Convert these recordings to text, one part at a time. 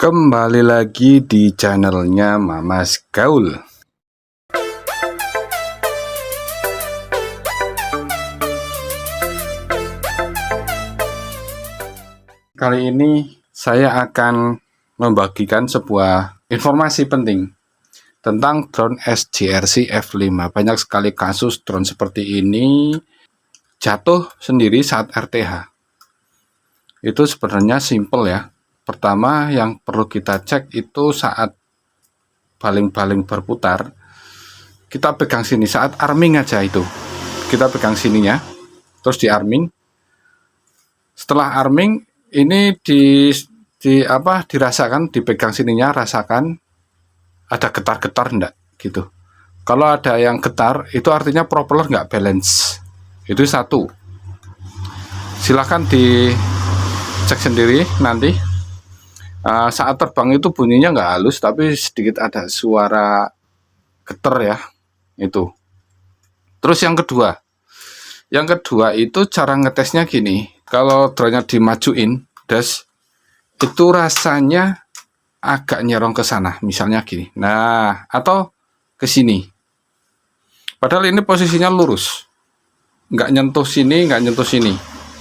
Kembali lagi di channelnya Mamas Gaul. Kali ini saya akan membagikan sebuah informasi penting tentang drone SGRC F5. Banyak sekali kasus drone seperti ini jatuh sendiri saat RTH. Itu sebenarnya simple ya. Pertama yang perlu kita cek itu saat baling-baling berputar, kita pegang sini saat arming aja itu. Kita pegang sininya, terus di arming. Setelah arming ini dirasakan, dipegang sininya, rasakan ada getar-getar enggak gitu. Kalau ada yang getar itu artinya propeller nggak balance. Itu satu. Silahkan dicek sendiri nanti. Saat terbang itu bunyinya nggak halus, tapi sedikit ada suara getar ya, itu. Terus yang kedua itu cara ngetesnya gini. Kalau drone-nya dimajuin, itu rasanya agak nyerong ke sana, misalnya gini. Nah, atau ke sini. Padahal ini posisinya lurus, nggak nyentuh sini, nggak nyentuh sini.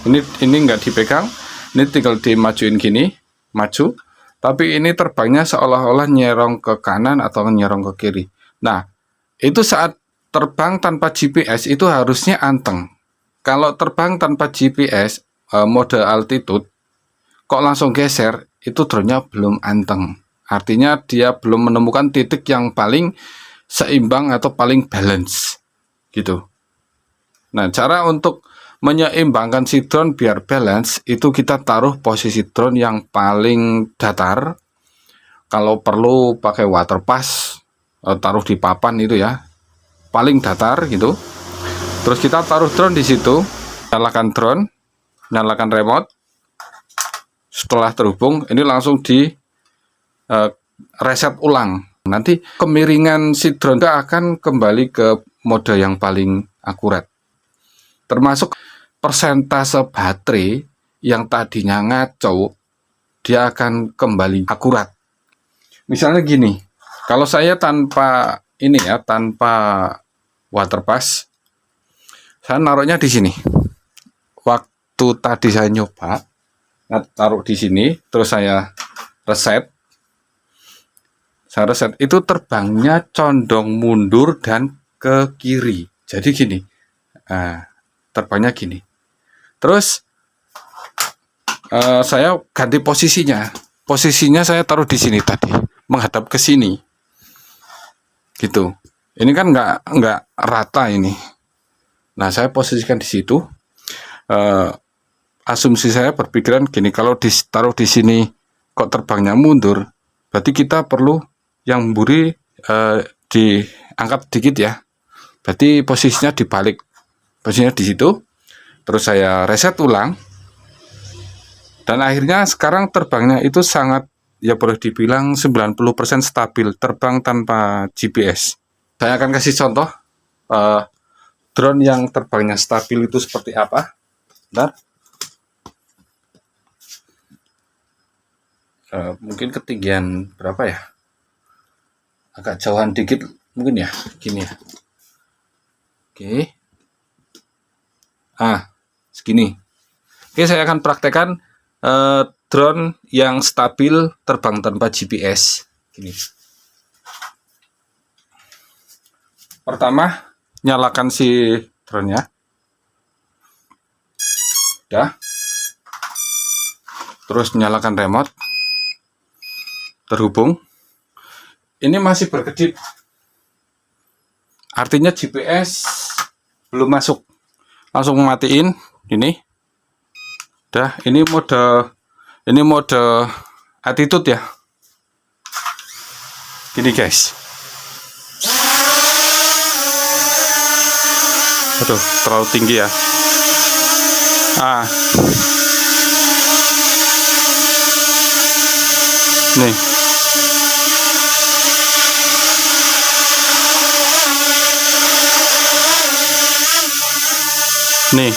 Ini nggak dipegang, ini tinggal dimajuin gini, maju. Tapi ini terbangnya seolah-olah nyerong ke kanan atau nyerong ke kiri. Nah, itu saat terbang tanpa GPS itu harusnya anteng. Kalau terbang tanpa GPS, mode altitude, kok langsung geser, itu drone-nya belum anteng. Artinya dia belum menemukan titik yang paling seimbang atau paling balance. Gitu. Nah, cara untuk menyeimbangkan si drone biar balance itu kita taruh posisi drone yang paling datar. Kalau perlu pakai water pass, taruh di papan itu ya, paling datar gitu. Terus kita taruh drone di situ, nyalakan drone, nyalakan remote. Setelah terhubung, ini langsung di reset ulang. Nanti kemiringan si drone akan kembali ke mode yang paling akurat. Termasuk persentase baterai yang tadinya ngaco, dia akan kembali akurat. Misalnya gini, kalau saya tanpa ini ya, tanpa water pass, saya naruhnya di sini. Waktu tadi saya nyoba, taruh di sini, terus saya reset, itu terbangnya condong mundur dan ke kiri. Jadi gini, terbangnya gini. Terus saya ganti posisinya. Posisinya saya taruh di sini tadi, menghadap ke sini. Gitu. Ini kan nggak rata ini. Nah, saya posisikan di situ. Asumsi saya berpikiran gini, kalau ditaruh di sini kok terbangnya mundur, berarti kita perlu yang mburi diangkat dikit ya. Berarti posisinya dibalik. Posisinya di situ. Terus saya reset ulang. Dan akhirnya sekarang terbangnya itu sangat, ya boleh dibilang 90% stabil, terbang tanpa GPS. Saya akan kasih contoh drone yang terbangnya stabil itu seperti apa. Bentar. Mungkin ketinggian berapa ya? Agak jauhan dikit mungkin ya, gini ya. Oke. Segini. Oke, saya akan praktekkan drone yang stabil terbang tanpa GPS. Gini. Pertama, nyalakan si drone-nya. Udah. Terus nyalakan remote. Terhubung. Ini masih berkedip. Artinya GPS belum masuk. Langsung matiin ini. Udah, ini mode attitude ya. Gini guys. Aduh, terlalu tinggi ya. Nih. Nih.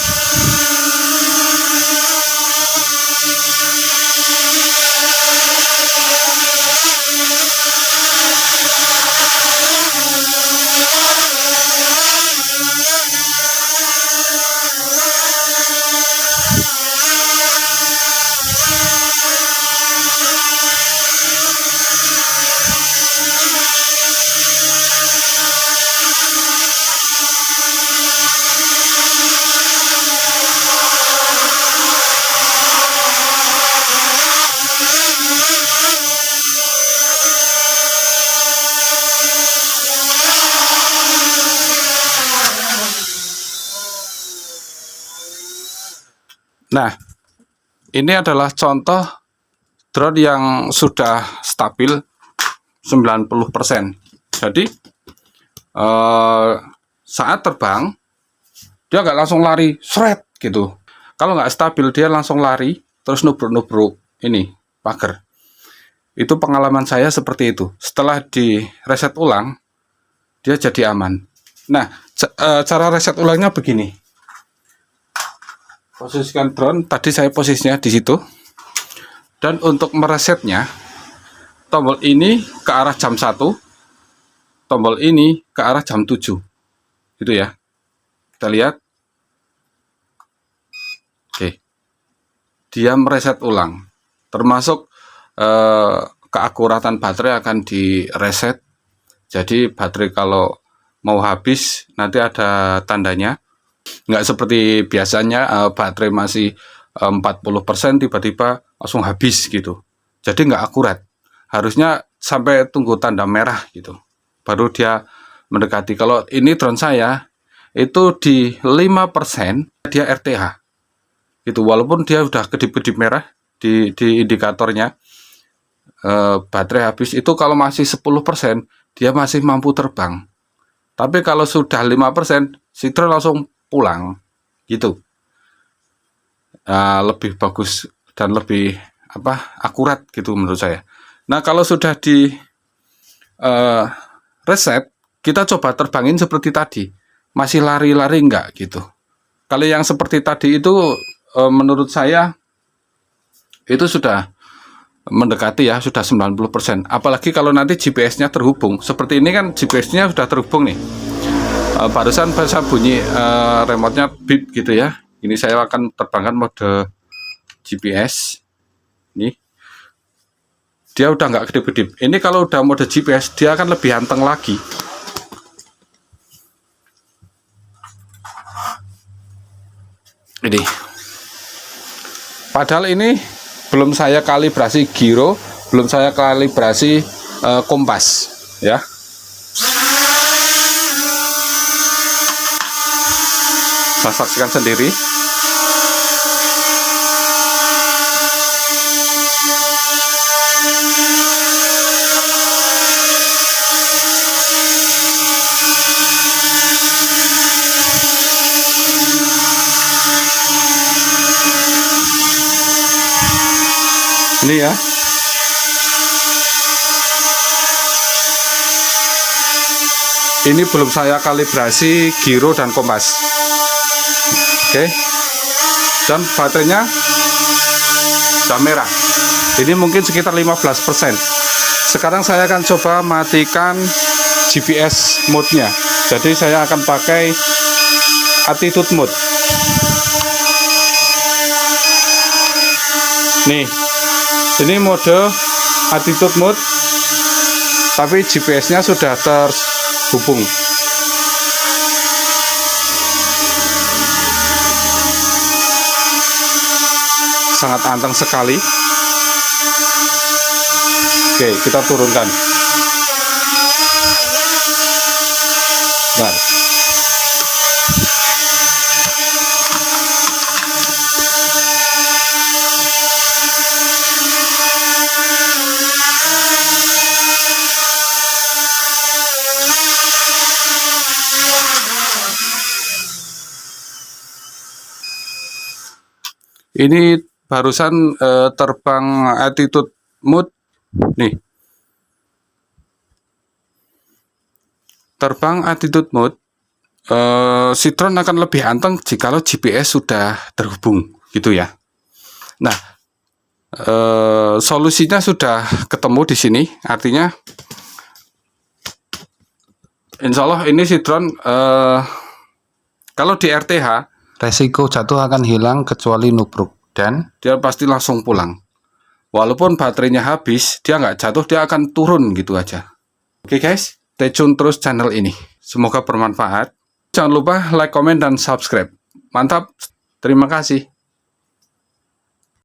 Nah, ini adalah contoh drone yang sudah stabil 90%. Jadi saat terbang dia nggak langsung lari seret gitu. Kalau nggak stabil dia langsung lari terus nubruk-nubruk ini pagar. Itu pengalaman saya seperti itu. Setelah di reset ulang dia jadi aman. Nah, cara reset ulangnya begini. Posisikan drone, tadi saya posisinya di situ. Dan untuk meresetnya, tombol ini ke arah jam 1, tombol ini ke arah jam 7. Gitu ya. Kita lihat. Oke. Dia mereset ulang. Termasuk keakuratan baterai akan direset. Jadi baterai kalau mau habis nanti ada tandanya. Nggak seperti biasanya baterai masih 40% tiba-tiba langsung habis gitu. Jadi nggak akurat. Harusnya sampai tunggu tanda merah gitu. Baru dia mendekati. Kalau ini drone saya itu di 5% dia RTH. Gitu. Walaupun dia udah kedip-kedip merah di indikatornya baterai habis, itu kalau masih 10% dia masih mampu terbang. Tapi kalau sudah 5% si drone langsung pulang gitu. Lebih bagus dan lebih akurat gitu menurut saya. Nah, kalau sudah di reset, kita coba terbangin seperti tadi, masih lari-lari enggak gitu. Kalau yang seperti tadi itu menurut saya itu sudah mendekati ya, sudah 90%. Apalagi kalau nanti GPS-nya terhubung. Seperti ini kan GPS-nya sudah terhubung nih. Barusan bisa bunyi remote-nya beep gitu ya. Ini saya akan terbangkan mode GPS. Nih. Dia udah nggak kedip-kedip. Ini kalau udah mode GPS dia akan lebih anteng lagi. Ini. Padahal ini belum saya kalibrasi giro, belum saya kalibrasi kompas, ya. Saya saksikan sendiri. Ini ya. Ini belum saya kalibrasi giro dan kompas. Oke. Dan baterainya sudah merah. Ini mungkin sekitar 15%. Sekarang saya akan coba matikan GPS mode-nya. Jadi saya akan pakai attitude mode. Nih. Ini mode attitude mode, tapi GPS-nya sudah terhubung. Sangat anteng sekali. Oke, kita turunkan. Nah. Ini barusan terbang attitude mode nih. Terbang attitude mode, si drone akan lebih anteng jikalau GPS sudah terhubung gitu ya. Nah, solusinya sudah ketemu di sini, artinya insya Allah ini si drone kalau di RTH resiko jatuh akan hilang kecuali nubruk dan dia pasti langsung pulang. Walaupun baterainya habis, dia nggak jatuh, dia akan turun gitu aja. Oke guys, stay tune terus channel ini. Semoga bermanfaat. Jangan lupa like, komen, dan subscribe. Mantap, terima kasih.